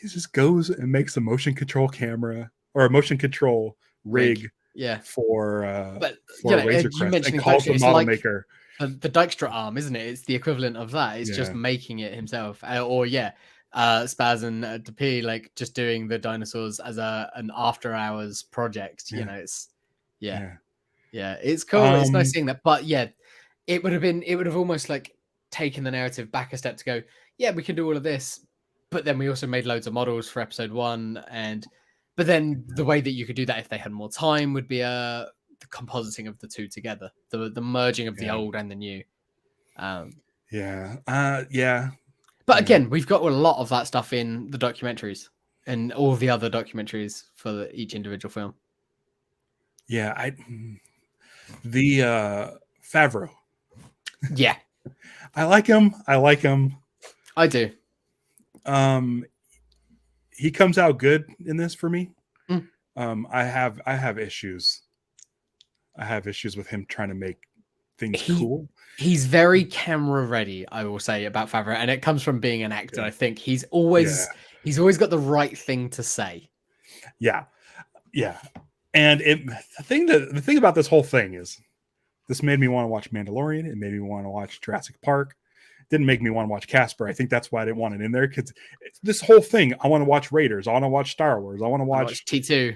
he just goes and makes a motion control camera or a motion control rig Yeah. for But Razor you Crest and mentioning calls the Dijkstra, it's model like maker. the Dijkstra arm, isn't it? It's the equivalent of that. It's just Yeah. making it himself. Spaz and DP like just doing the dinosaurs as an after hours project. Yeah. It's Yeah. it's cool. It's nice seeing that. But yeah, it would have almost like taken the narrative back a step to go, yeah, we can do all of this, but then we also made loads of models for episode 1, but then the way that you could do that if they had more time would be the compositing of the two together, the merging of the old and the new. But again, we've got a lot of that stuff in the documentaries and all the other documentaries for each individual film. Yeah, the Favreau. Yeah, I like him. I do. He comes out good in this for me. Mm. I have issues. I have issues with him trying to make things cool. He's very camera ready, I will say, about Favreau, and it comes from being an actor. Yeah. I think he's always got the right thing to say. Yeah. And the thing about this whole thing is, this made me want to watch Mandalorian. It made me want to watch Jurassic Park. It didn't make me want to watch Casper. I think that's why I didn't want it in there, because this whole thing, I want to watch Raiders. I want to watch Star Wars. I want to watch T2,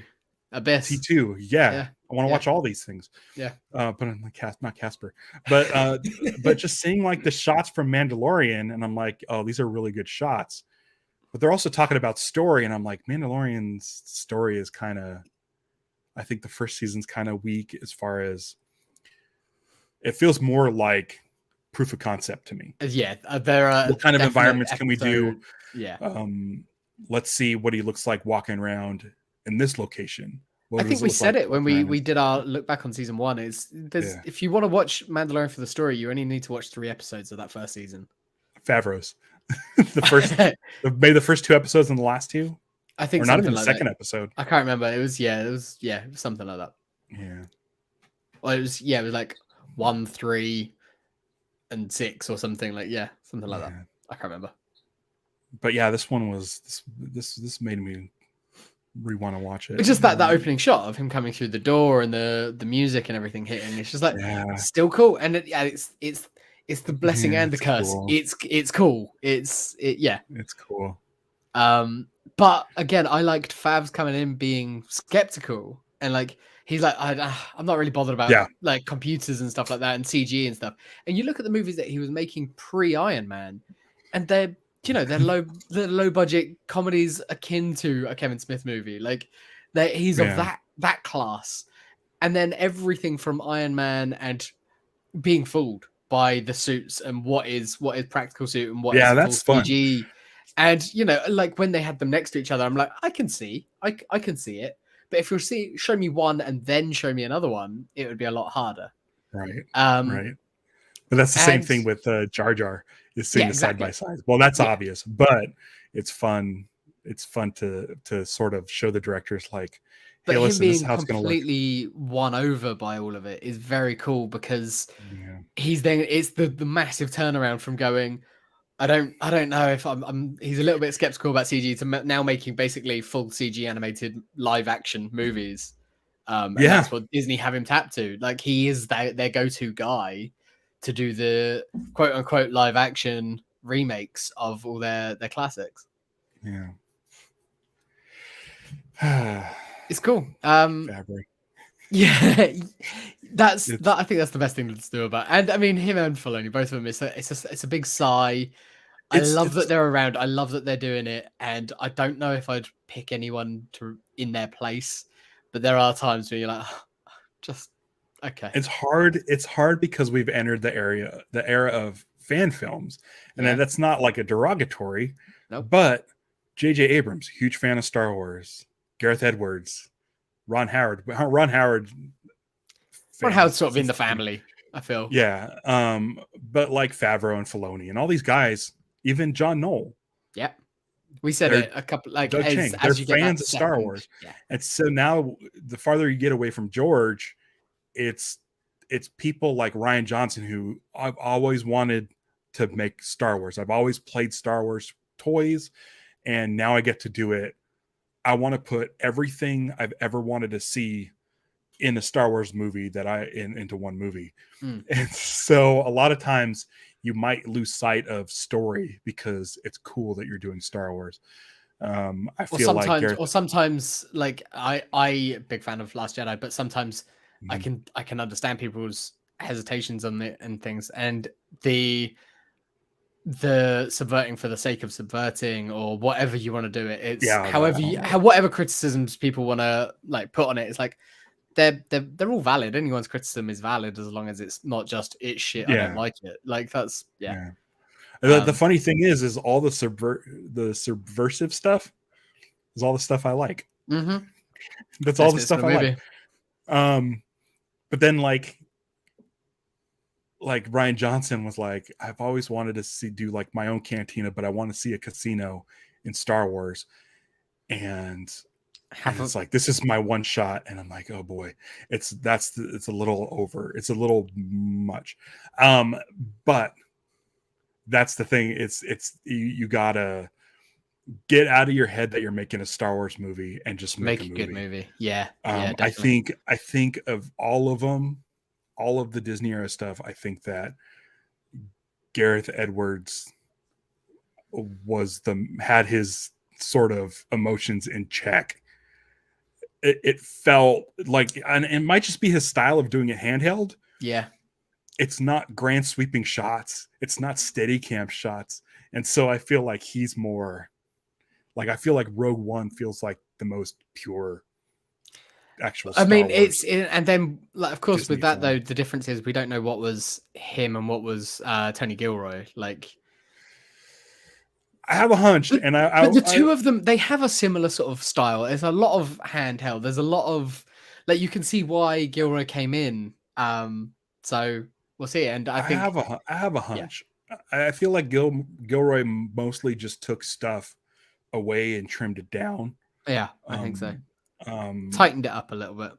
Abyss. T2. Yeah. I want to watch all these things. Yeah. But I'm like, not Casper. But but just seeing like the shots from Mandalorian, and I'm like, oh, these are really good shots. But they're also talking about story, and I'm like, Mandalorian's story is kind of, I think the first season's kind of weak as far as, it feels more like proof of concept to me. Yeah, there are. What kind of environments can we do? Yeah. Let's see what he looks like walking around in this location. I think we said it when we did our look back on season 1. If you want to watch Mandalorian for the story, you only need to watch 3 episodes of that first season. Favreau's maybe the first 2 episodes and the last 2. I think, or not even the second episode. I can't remember. It was something like that. Yeah. Well, it was like 1, 3, and 6 or something like something like that. I can't remember. But yeah, this one was this made me want to watch it. It's just that opening shot of him coming through the door and the music and everything hitting. It's just like still cool, and it's the blessing and the curse. Cool. It's cool. It's cool. But again, I liked Favs coming in being skeptical, and like he's like, I'm not really bothered about like computers and stuff like that and CG and stuff. And you look at the movies that he was making pre-Iron Man, and they're low budget comedies akin to a Kevin Smith movie. Like he's of that class. And then everything from Iron Man and being fooled by the suits and what is practical suit and what is that's fun. CG. And like when they had them next to each other, I'm like, I can see it. But if you'll show me one and then show me another one, it would be a lot harder. Right. Right. But that's the same thing with Jar Jar, is seeing the side by side. Well, that's obvious, but it's fun. It's fun to sort of show the directors like, hey, but listen, him this is how it's going to look. Completely won over by all of it is very cool, because it's the massive turnaround from going, I don't know if he's a little bit skeptical about CG to now making basically full CG animated live action movies. And that's what Disney have him tapped to. Like, he is their go-to guy to do the quote unquote live action remakes of all their classics. Yeah. It's cool. Fabric. Yeah, I think that's the best thing to do about. And I mean, him and Filoni, both of them, it's a big sigh. I love that they're around. I love that they're doing it, and I don't know if I'd pick anyone in their place, but there are times where you're like, just okay. It's hard because we've entered the era of fan films, and that's not like a derogatory. Nope. But J.J. Abrams, huge fan of Star Wars. Gareth Edwards, Ron Howard sort of in the family, I feel. Yeah. But like Favreau and Filoni and all these guys, even John Knoll. Yeah. We said it a couple, like, Doug Chang, they're fans of Star Wars. Yeah. And so now the farther you get away from George, it's people like Rian Johnson, who I've always wanted to make Star Wars. I've always played Star Wars toys, and now I get to do it. I want to put everything I've ever wanted to see in a Star Wars movie into one movie. And so a lot of times you might lose sight of story because it's cool that you're doing Star Wars. I feel like sometimes like I big fan of Last Jedi, but sometimes I can understand people's hesitations on it and things, and the subverting for the sake of subverting or whatever you want to do it. It's whatever criticisms people want to like put on it. It's like they're all valid. Anyone's criticism is valid as long as it's not just it's shit. I don't like it. Like that's The funny thing is all the subversive stuff is all the stuff I like. That's all the stuff I like. But then like Rian Johnson was like, I've always wanted to do like my own cantina, but I want to see a casino in Star Wars. And it's like, this is my one shot. And I'm like, oh boy, it's a little over. It's a little much. But that's the thing. It's you gotta get out of your head that you're making a Star Wars movie and just make a good movie. Yeah. I think of all of them, all of the Disney era stuff. I think that Gareth Edwards had his sort of emotions in check. It felt like, and it might just be his style of doing it handheld. Yeah. It's not grand sweeping shots. It's not steady cam shots. And so I feel like he's more like, I feel like Rogue One feels like the most pure actual Star Wars. And then like, of course, Disney with that film. Though, the difference is we don't know what was him and what was Tony Gilroy. Like, I have a hunch, but the two of them, they have a similar sort of style. There's a lot of handheld. There's a lot of like, you can see why Gilroy came in. So we'll see. And I think I have a hunch. Yeah. I feel like Gilroy mostly just took stuff away and trimmed it down. Yeah, I think so. Tightened it up a little bit.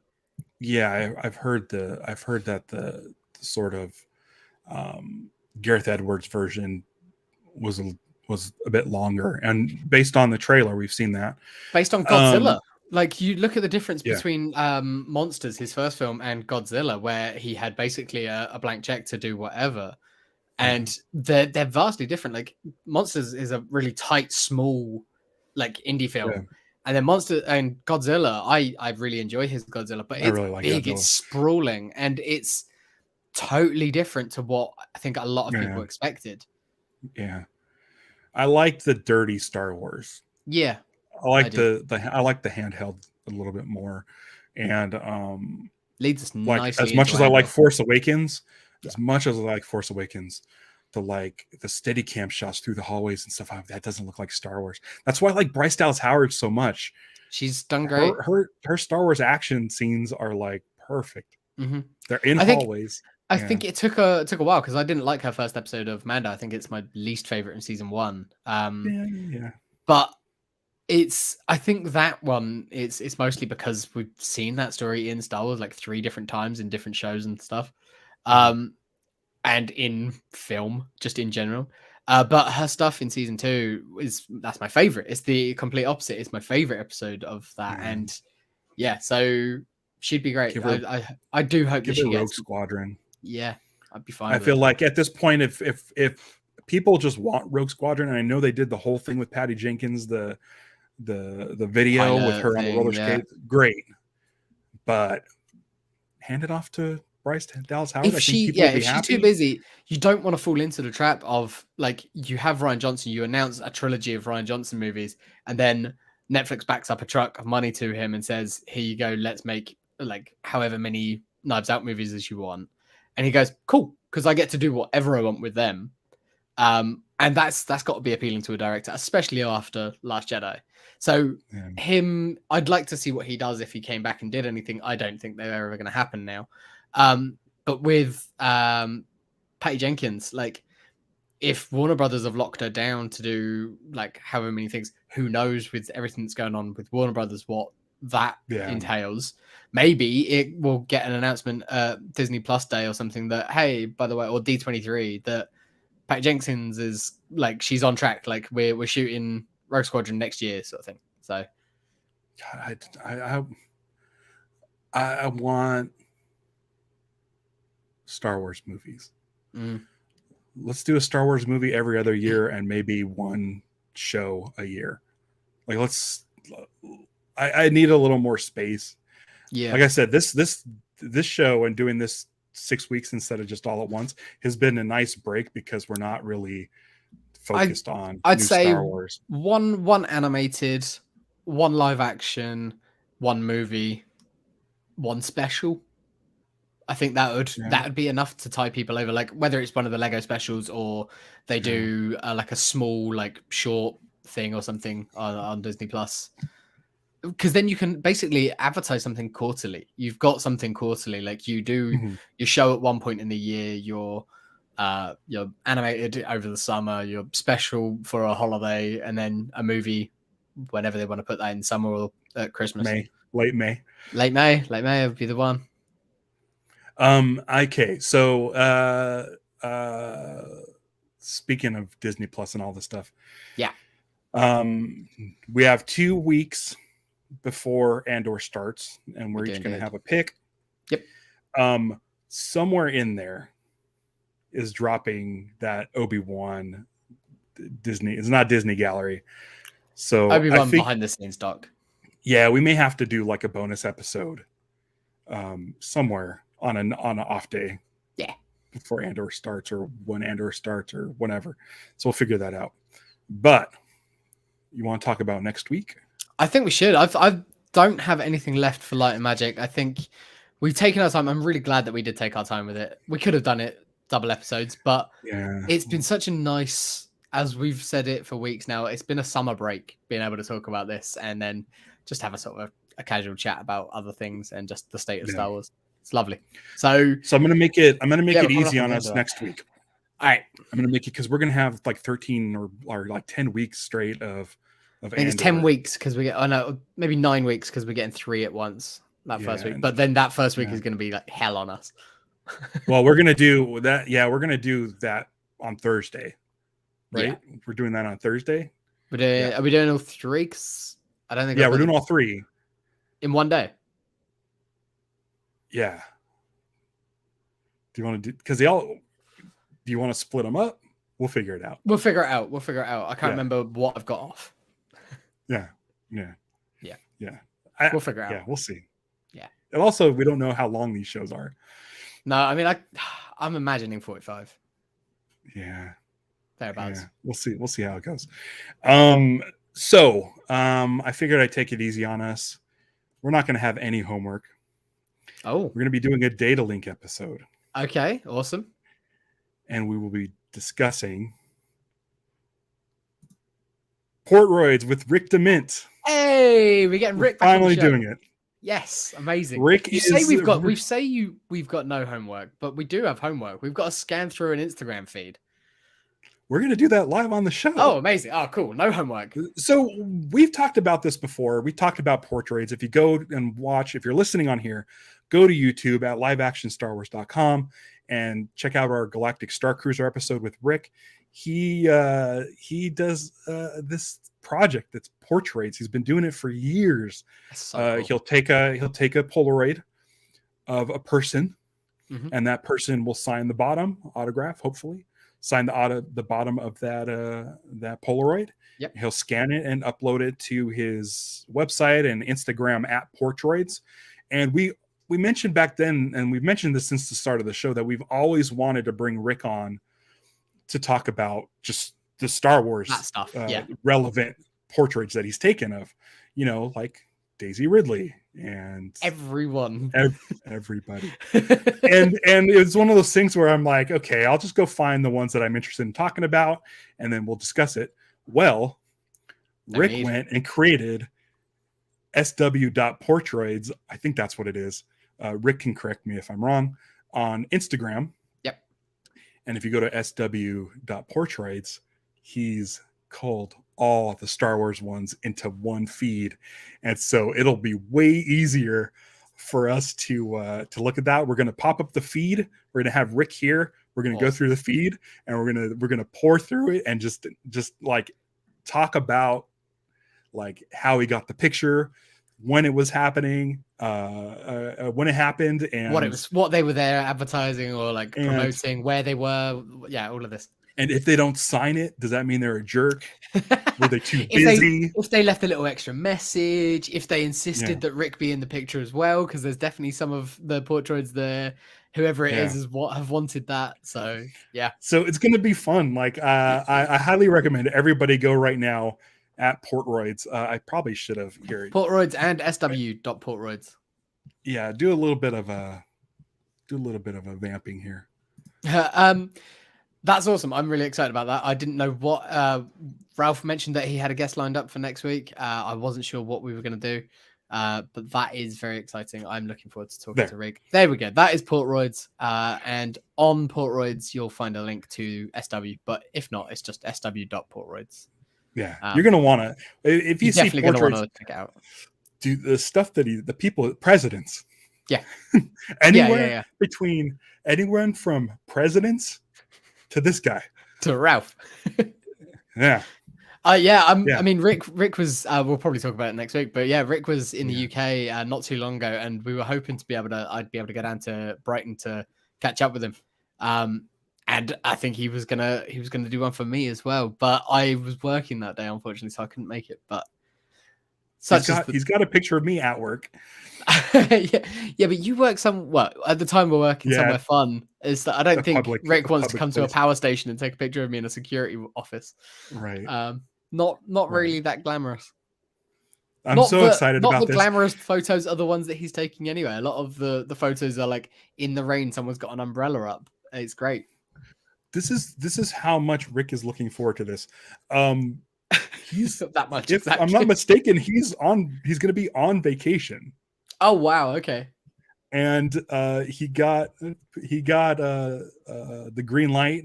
Yeah, I've heard that the sort of Gareth Edwards version was a bit longer, and based on the trailer, we've seen that. Based on Godzilla, like you look at the difference between Monsters, his first film, and Godzilla, where he had basically a blank check to do whatever, and they're vastly different. Like Monsters is a really tight, small, like indie film, and then Godzilla, I really enjoy his Godzilla, but it's really big, it's sprawling, and it's totally different to what I think a lot of people expected. Yeah. I liked the dirty Star Wars. Yeah. I like the handheld a little bit more. And leads us like nicely as much as I like Force Awakens, to like the steady cam shots through the hallways and stuff, that doesn't look like Star Wars. That's why I like Bryce Dallas Howard so much. She's done great. Her Star Wars action scenes are like perfect. They're in hallways. I think it took a while because I didn't like her first episode of Mando. I think it's my least favorite in season 1. But I think that one it's mostly because we've seen that story in Star Wars like 3 different times in different shows and stuff, and in film just in general. But her stuff in season 2 that's my favorite. It's the complete opposite. It's my favorite episode of that, and so she'd be great. I do hope that she gets Rogue Squadron. Yeah, I'd be fine. I feel like at this point, if people just want Rogue Squadron, and I know they did the whole thing with Patty Jenkins, the video Pilot with her on the roller skates, great. But hand it off to Bryce Dallas Howard. If she's too busy, you don't want to fall into the trap of like you have Rian Johnson, you announce a trilogy of Rian Johnson movies, and then Netflix backs up a truck of money to him and says, "Here you go, let's make like however many Knives Out movies as you want." And he goes, cool, because I get to do whatever I want with them. And that's got to be appealing to a director, especially after Last Jedi. So I'd like to see what he does if he came back and did anything. I don't think they're ever going to happen now. But with Patty Jenkins, like if Warner Brothers have locked her down to do like however many things, who knows with everything that's going on with Warner Brothers, what that entails. Maybe it will get an announcement Disney Plus Day or something that, hey, by the way, or D23, that Patty Jenkins is like, she's on track. Like we're shooting Rogue Squadron next year, sort of thing. So, God, I want Star Wars movies. Let's do a Star Wars movie every other year and maybe one show a year. Like I need a little more space. Yeah. Like I said, this show and doing this 6 weeks instead of just all at once has been a nice break because we're not really focused on I'd new say Star Wars. One animated, one live action, one movie, one special. I think that would be enough to tie people over. Like whether it's one of the Lego specials or they do like a small like short thing or something on Disney Plus. Because then you can basically advertise something quarterly. You've got something quarterly, like you do your show at one point in the year. You're animated over the summer. You're special for a holiday, and then a movie whenever they want to put that in summer or at Christmas. Late May would be the one. Okay, so speaking of Disney Plus and all this stuff, we have 2 weeks before Andor starts, and we're each going to have a pick. Yep. Somewhere in there is dropping that Obi-Wan Disney. It's not Disney Gallery. So Obi-Wan behind the scenes doc. Yeah, we may have to do like a bonus episode somewhere on an off day. Yeah. Before Andor starts or when Andor starts or whatever. So we'll figure that out. But you want to talk about next week? I think we should. I don't have anything left for Light and Magic. I think we've taken our time. I'm really glad that we did take our time with it. We could have done it double episodes, but it's been such a nice, as we've said it for weeks now, it's been a summer break being able to talk about this and then just have a sort of a casual chat about other things and just the state of Star Wars. It's lovely. So I'm going to make it easy on us next week. All right. I'm going to make it because we're going to have like 13 or like 10 weeks straight of I think it's 10 weeks because we get, maybe 9 weeks because we're getting 3 at once that first week. But then that first week is going to be like hell on us. Well, we're going to do that. Yeah, we're going to do that on Thursday, right? Yeah. We're doing that on Thursday. Are we doing all 3? Cause I don't think. Yeah, we're doing all 3 in one day. Yeah. Do you want to do? Because do you want to split them up? We'll figure it out. We'll figure it out. I can't remember what I've got off. Yeah. We'll figure it out. Yeah, we'll see. Yeah. And also, we don't know how long these shows are. No, I mean, I'm imagining 45. Yeah. Thereabouts. Yeah. We'll see how it goes. So I figured I'd take it easy on us. We're not going to have any homework. Oh. We're going to be doing a data link episode. Okay, awesome. And we will be discussing Portroids with Rick DeMint. Hey, we're getting Rick back finally doing it. Yes, amazing. Rick we've got no homework, but we do have homework. We've got to scan through an Instagram feed. We're going to do that live on the show. Oh, amazing. Oh, cool. No homework. So we've talked about this before. We talked about Portroids. If you go and watch, if you're listening on here, go to YouTube at liveactionstarwars.com and check out our Galactic Star Cruiser episode with Rick. He does this project that's Portroids. He's been doing it for years. So cool. He'll take a Polaroid of a person, and that person will sign the bottom autograph, hopefully. Sign the bottom of that Polaroid. Yep. He'll scan it and upload it to his website and Instagram at Portroids. And we mentioned back then, and we've mentioned this since the start of the show, that we've always wanted to bring Rick on to talk about just the Star Wars stuff. Relevant portraits that he's taken of, like Daisy Ridley and everyone, everybody. and it's one of those things where I'm like, okay, I'll just go find the ones that I'm interested in talking about, and then we'll discuss it. Well, Rick went and created sw.portroids. I think that's what it is. Rick can correct me if I'm wrong, on Instagram. Yep. And if you go to sw.portroids, he's culled all the Star Wars ones into one feed, and so it'll be way easier for us to look at that. We're going to pop up the feed. We're going to have Rick here. We're going to go through the feed, and we're going to pour through it and just like talk about like how he got the picture, when it was happening, when it happened, and what they were there advertising or like and promoting, where they were. Yeah, all of this. and if they don't sign it, does that mean they're a jerk? Were they too if busy? they left a little extra message, if they insisted Yeah. that Rick be in the picture as well, because there's definitely some of the Portroids there, whoever it Yeah. is what have wanted that. So yeah. So it's going to be fun. Like I highly recommend everybody go right now at Portroids. I probably should have here. Portroids and sw.portroids. Yeah, do a little bit of a vamping here. That's awesome. I'm really excited about that. I didn't know what Ralph mentioned that he had a guest lined up for next week. I wasn't sure what we were going to do, but that is very exciting. I'm looking forward to talking to Rick. There we go. That is Portroids, and on Portroids you'll find a link to SW. But if not, it's just sw.portroids. Yeah, you're gonna want to if you see definitely going to want to check it out. Do the stuff that the people presidents. Yeah, anywhere between anyone from presidents to this guy to Ralph. Yeah. I mean, Rick was. We'll probably talk about it next week, but yeah, Rick was in the UK not too long ago, and we were hoping to I'd be able to go down to Brighton to catch up with him. And I think he was gonna do one for me as well, but I was working that day, unfortunately, so I couldn't make it. But he's got a picture of me at work. yeah, but you work at the time we're working somewhere fun. Is that I don't think Rick wants to come to a power station and take a picture of me in a security office. Right. Not really that glamorous. I'm so excited about this. Not the glamorous photos are the ones that he's taking anyway. A lot of the photos are like in the rain. Someone's got an umbrella up. It's great. This is how much Rick is looking forward to this. He's that much. If I'm not mistaken, he's going to be on vacation. Oh wow! Okay. And he got the green light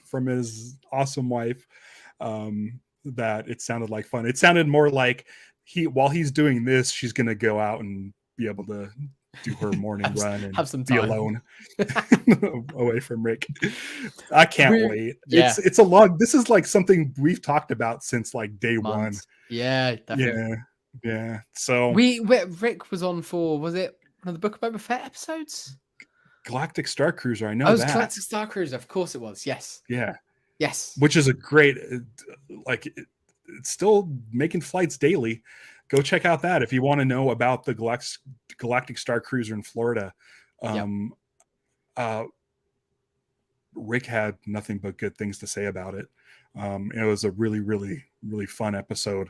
from his awesome wife. That it sounded like fun. It sounded more like while he's doing this, she's going to go out and be able to do her morning run and have some time. Be alone away from Rick. I can't wait. Yeah. It's a long. This is like something we've talked about since like day one. Yeah, definitely. Yeah. So Rick was on for, was it one of the Book of Boba Fett episodes? Galactic Star Cruiser. I know that. Galactic Star Cruiser. Of course it was. Yes. Yeah. Yes. Which is a great, like, it's still making flights daily. Go check out that if you want to know about the Galactic Star Cruiser in Florida. Rick had nothing but good things to say about it. It was a really, really, really fun episode.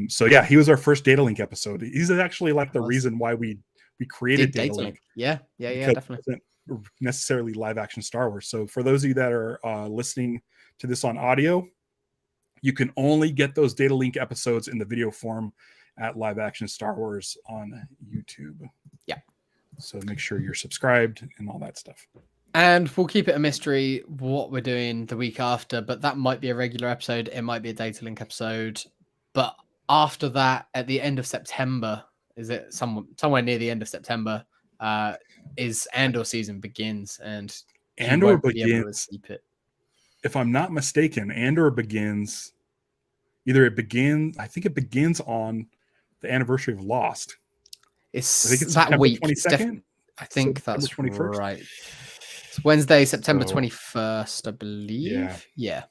So yeah, he was our first Data Link episode. He's actually like the reason why we created Data Link. Yeah, definitely. It wasn't necessarily live action Star Wars. So for those of you that are listening to this on audio, you can only get those Data Link episodes in the video form at Live Action Star Wars on YouTube. Yeah. So make sure you're subscribed and all that stuff. And we'll keep it a mystery what we're doing the week after, but that might be a regular episode. It might be a Data Link episode. But after that, at the end of September, is it somewhere near the end of September, is Andor season begins, and Andor begins. If I'm not mistaken, Andor begins. I think it begins on the anniversary of Lost. I think it's that week. 22nd. I think that's 21st. Right. It's Wednesday, September 21st, I believe. Yeah.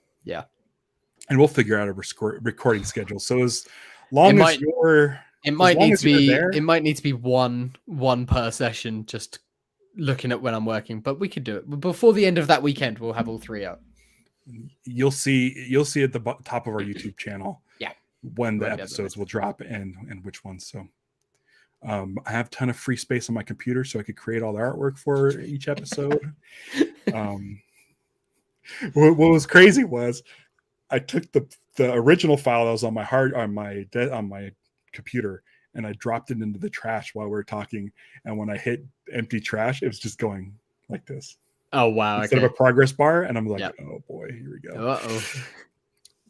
And we'll figure out a recording schedule. So as long as you're, it might need to be one per session, just looking at when I'm working. But we could do it before the end of that weekend. We'll have all three out. You'll see at the top of our YouTube channel. Yeah. When the episodes will drop and which ones. So I have a ton of free space on my computer, so I could create all the artwork for each episode. What was crazy was I took the original file that was on my computer, and I dropped it into the trash while we were talking. And when I hit empty trash, it was just going like this. Oh wow! Instead of a progress bar, and I'm like, oh boy, here we go. Uh-oh.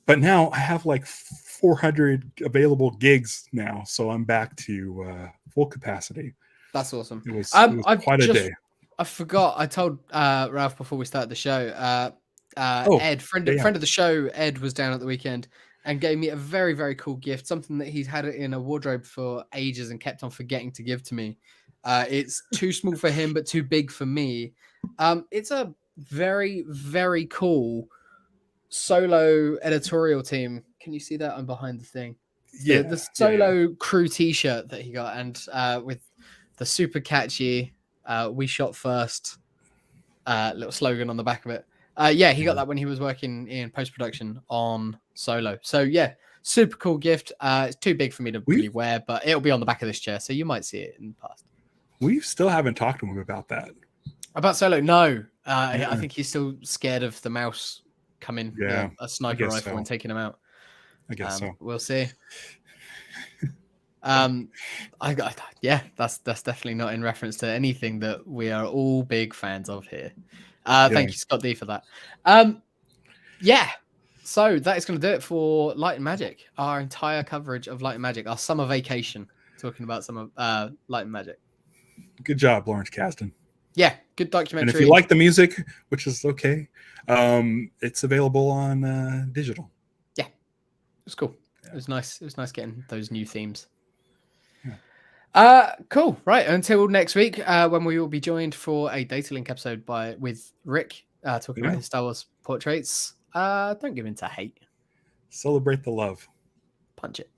But now I have like 400 available gigs now, so I'm back to full capacity. That's awesome. It was quite a day. I forgot. I told Ralph before we started the show. Ed, friend of the show, Ed was down at the weekend, and gave me a very, very cool gift, something that he's had it in a wardrobe for ages and kept on forgetting to give to me. It's too small for him, but too big for me. It's a very, very cool solo editorial team. Can you see that? I'm behind the thing. It's the solo crew T-shirt that he got, and with the super catchy "We shot first" little slogan on the back of it. He got that when he was working in post-production on Solo. So yeah, super cool gift. It's too big for me to really wear, but it'll be on the back of this chair, so you might see it in the past. We still haven't talked to him about that. About Solo, no. I think he's still scared of the mouse coming with a sniper rifle and taking him out. I guess so. We'll see. That's definitely not in reference to anything that we are all big fans of here. Thank you, Scott D, for that. So that is going to do it for Light and Magic. Our entire coverage of Light and Magic, our summer vacation, talking about some of Light and Magic. Good job, Lawrence Kasdan. Yeah, good documentary. And if you like the music, which is okay, it's available on digital. Yeah, it was cool. Yeah. It was nice. It was nice getting those new themes. Cool. Right. Until next week, when we will be joined for a Data Link episode with Rick talking about his Star Wars portraits. Don't give in to hate. Celebrate the love. Punch it.